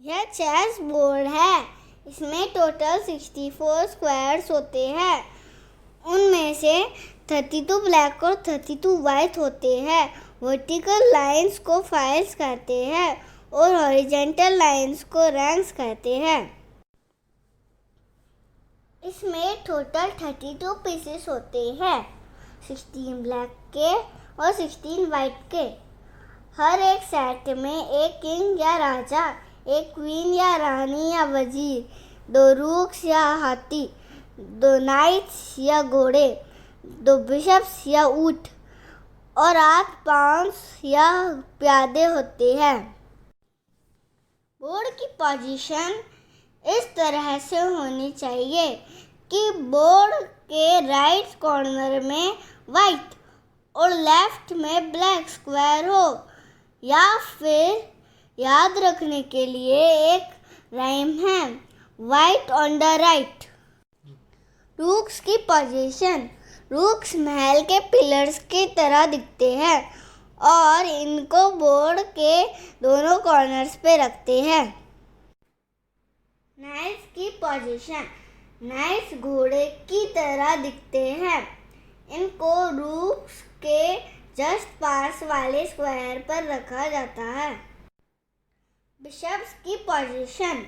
यह chess board है। इसमें टोटल 64 स्क्वायर्स होते हैं। उनमें से 32 ब्लैक और 32 वाइट होते हैं। वर्टिकल लाइंस को फाइल्स कहते हैं और हॉरिजॉन्टल लाइंस को रैंक्स कहते हैं। इसमें टोटल 32 पीसेस होते हैं, 16 ब्लैक के और 16 वाइट के। हर एक सेट में एक किंग या राजा, एक क्वीन या रानी या वजीर, 2 रूक्स या हाथी, 2 नाइट्स या घोड़े, 2 बिशप्स या ऊंट और 8 पॉन्स या प्यादे होते हैं। बोर्ड की पोजीशन इस तरह से होनी चाहिए कि बोर्ड के राइट कॉर्नर में वाइट और लेफ्ट में ब्लैक स्क्वायर हो, या फिर याद रखने के लिए एक राइम है, white on the right. Rooks की पोजीशन। रूक्स महल के पिलर्स की तरह दिखते हैं और इनको बोर्ड के दोनों कॉर्नर्स पे रखते हैं। नाइट्स की पोजीशन। नाइट्स घोड़े की तरह दिखते हैं। इनको रूक्स के जस्ट पास वाले स्क्वायर पर रखा जाता है। बिशप्स की पोजीशन।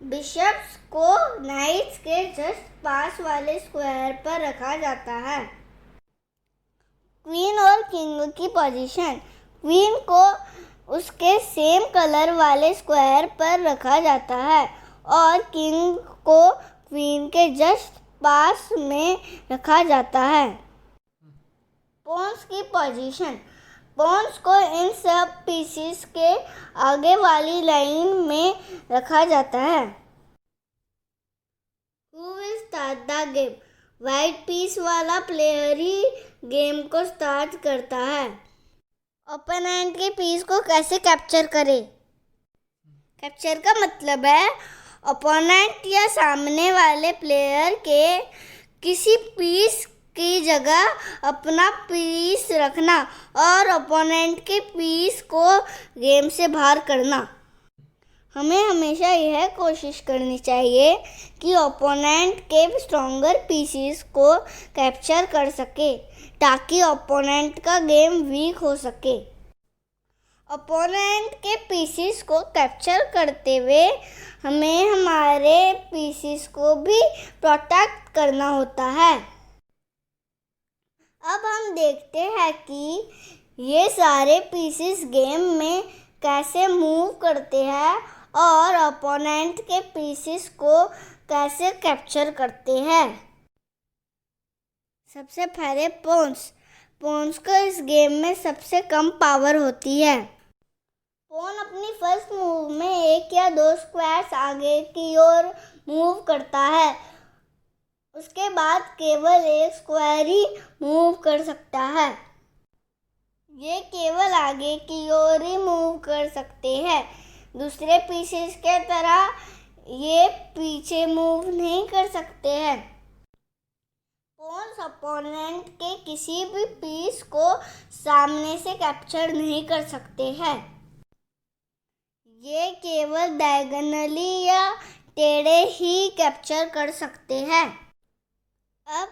बिशप्स को नाइट्स के जस्ट पास वाले स्क्वायर पर रखा जाता है। क्वीन और किंग की पोजीशन। क्वीन को उसके सेम कलर वाले स्क्वायर पर रखा जाता है और किंग को क्वीन के जस्ट पास में रखा जाता है। पॉन्स की पोजीशन। पॉन्स को इन सब पीसेस के आगे वाली लाइन में रखा जाता है। Who will start the game? White piece वाला प्लेयर ही गेम को स्टार्ट करता है। ओपोनेंट के पीस को कैसे कैप्चर करें? कैप्चर का मतलब है ओपोनेंट या सामने वाले प्लेयर के किसी पीस की जगह अपना पीस रखना और ओपोनेंट के पीस को गेम से बाहर करना। हमें हमेशा यह कोशिश करनी चाहिए कि ओपोनेंट के स्ट्रॉन्गर पीसेस को कैप्चर कर सके ताकि ओपोनेंट का गेम वीक हो सके। ओपोनेंट के पीसेस को कैप्चर करते हुए हमें हमारे पीसेस को भी प्रोटेक्ट करना होता है। अब हम देखते हैं कि ये सारे पीसेस गेम में कैसे मूव करते हैं और ओपोनेंट के पीसेस को कैसे कैप्चर करते हैं। सबसे पहले पॉन्स को इस गेम में सबसे कम पावर होती है। पॉन अपनी फर्स्ट मूव में 1 या 2 स्क्वायर्स आगे की ओर मूव करता है। उसके बाद केवल 1 स्क्वायर ही मूव कर सकता है। ये केवल आगे की ओर ही मूव कर सकते हैं। दूसरे पीसेस के तरह ये पीछे मूव नहीं कर सकते हैं। पॉन्स ओपोनेंट के किसी भी पीस को सामने से कैप्चर नहीं कर सकते हैं। ये केवल डायगोनली या टेढ़े ही कैप्चर कर सकते हैं। अब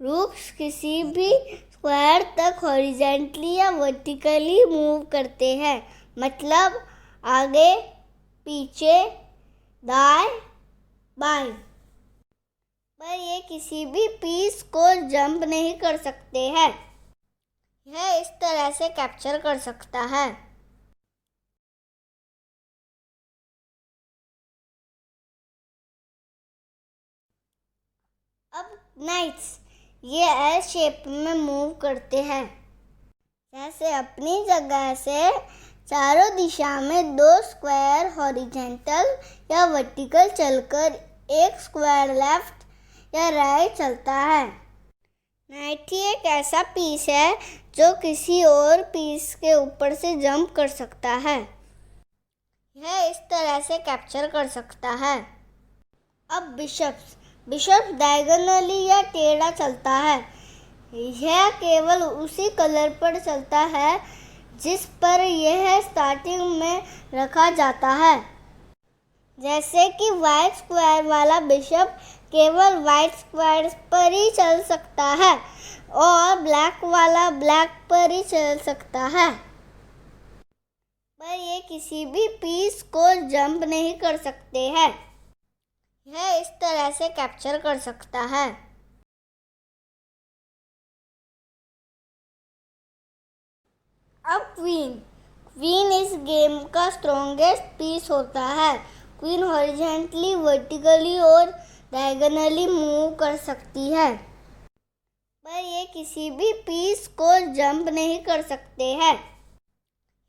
रूक्स किसी भी स्क्वायर तक हॉरिजॉन्टली या वर्टिकली मूव करते हैं, मतलब आगे, पीछे, दाएं, बाएं। पर ये किसी भी पीस को जंप नहीं कर सकते हैं। यह इस तरह से कैप्चर कर सकता है। अब नाइट्स ये एल शेप में मूव करते हैं, जैसे अपनी जगह से चारों दिशा में 2 स्क्वायर हॉरिजॉन्टल या वर्टिकल चलकर 1 स्क्वायर लेफ्ट या राइट चलता है। नाइट ही एक ऐसा पीस है जो किसी और पीस के ऊपर से जंप कर सकता है। यह इस तरह से कैप्चर कर सकता है। अब बिशप डायगोनली या टेढ़ा चलता है। यह केवल उसी कलर पर चलता है जिस पर यह स्टार्टिंग में रखा जाता है। जैसे कि वाइट स्क्वायर वाला बिशप केवल वाइट स्क्वायर पर ही चल सकता है और ब्लैक वाला ब्लैक पर ही चल सकता है, पर ये किसी भी पीस को जंप नहीं कर सकते हैं। यह इस तरह से कैप्चर कर सकता है। अब क्वीन इस गेम का स्ट्रॉन्गेस्ट पीस होता है। क्वीन हॉरिजॉन्टली, वर्टिकली और डायगोनली मूव कर सकती है, पर ये किसी भी पीस को जंप नहीं कर सकते हैं।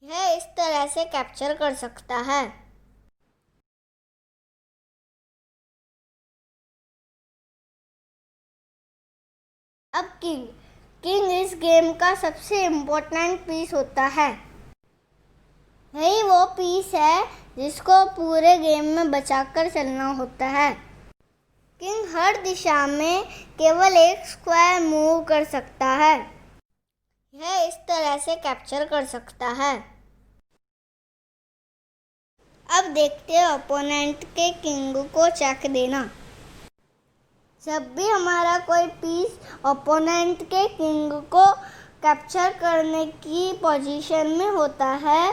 यह इस तरह से कैप्चर कर सकता है। अब किंग इस गेम का सबसे इम्पोर्टेंट पीस होता है। यही वो पीस है जिसको पूरे गेम में बचाकर चलना होता है। किंग हर दिशा में केवल एक स्क्वायर मूव कर सकता है। यह इस तरह से कैप्चर कर सकता है। अब देखते हैं ओपोनेंट के किंग को चेक देना। जब भी हमारा कोई पीस ओपोनेंट के किंग को कैप्चर करने की पोजीशन में होता है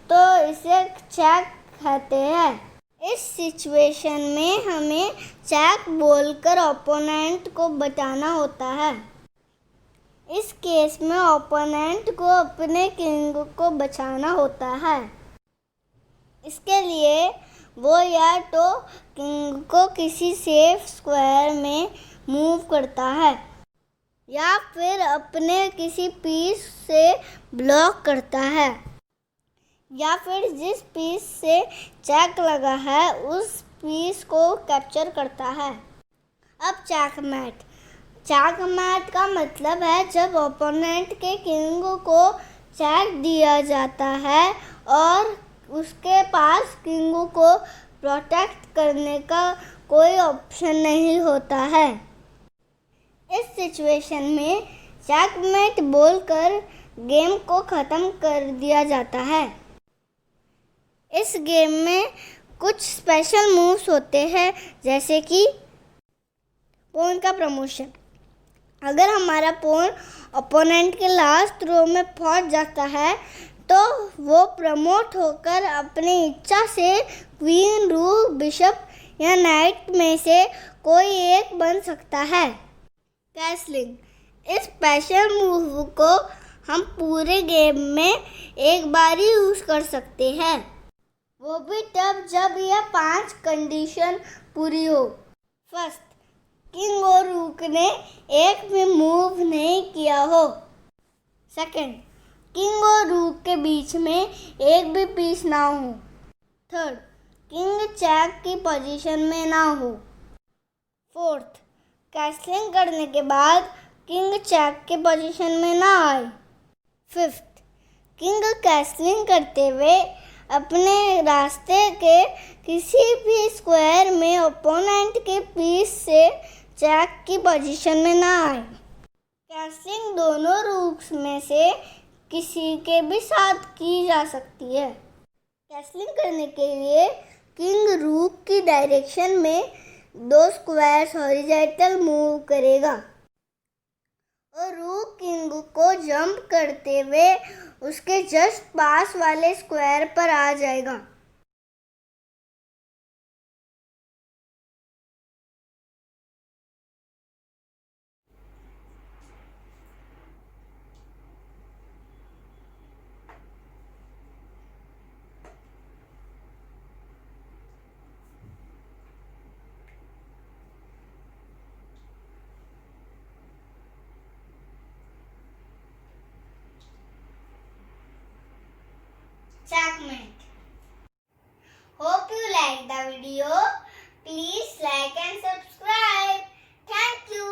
तो इसे चेक कहते हैं। इस सिचुएशन में हमें चेक बोलकर ओपोनेंट को बताना होता है। इस केस में ओपोनेंट को अपने किंग को बचाना होता है। इसके लिए वो या तो किंग को किसी सेफ स्क्वायर में मूव करता है या फिर अपने किसी पीस से ब्लॉक करता है, या फिर जिस पीस से चेक लगा है उस पीस को कैप्चर करता है। अब चेकमेट का मतलब है जब ओपोनेंट के किंग को चेक दिया जाता है और उसके पास किंग को प्रोटेक्ट करने का कोई ऑप्शन नहीं होता है। इस सिचुएशन में चेकमेट बोलकर गेम को ख़त्म कर दिया जाता है। इस गेम में कुछ स्पेशल मूव्स होते हैं, जैसे कि पॉन का प्रमोशन। अगर हमारा पॉन ओपोनेंट के लास्ट रो में पहुंच जाता है तो वो प्रमोट होकर अपनी इच्छा से क्वीन, रूक, बिशप या नाइट में से कोई एक बन सकता है। कैसलिंग, इस स्पेशल मूव को हम पूरे गेम में एक बार ही यूज़ कर सकते हैं, वो भी तब जब यह 5 कंडीशन पूरी हो। फर्स्ट, किंग और रूक ने एक भी मूव नहीं किया हो। सेकंड, किंग और रूक के बीच में एक भी पीस ना हो। थर्ड, किंग चेक की पोजीशन में ना हो। फोर्थ, कैसलिंग करने के बाद किंग चेक की पोजीशन में ना आए। फिफ्थ, किंग कैसलिंग करते हुए अपने रास्ते के किसी भी स्क्वायर में ओपोनेंट के पीस से चेक की पोजीशन में ना आए। कैसलिंग दोनों रूक्स में से किसी के भी साथ की जा सकती है। कैसलिंग करने के लिए किंग रूक की डायरेक्शन में 2 स्क्वायर्स हॉरिजॉन्टल मूव करेगा और रूक किंग को जंप करते हुए उसके जस्ट पास वाले स्क्वायर पर आ जाएगा। Checkmate. Hope you like the video. Please like and subscribe. Thank you.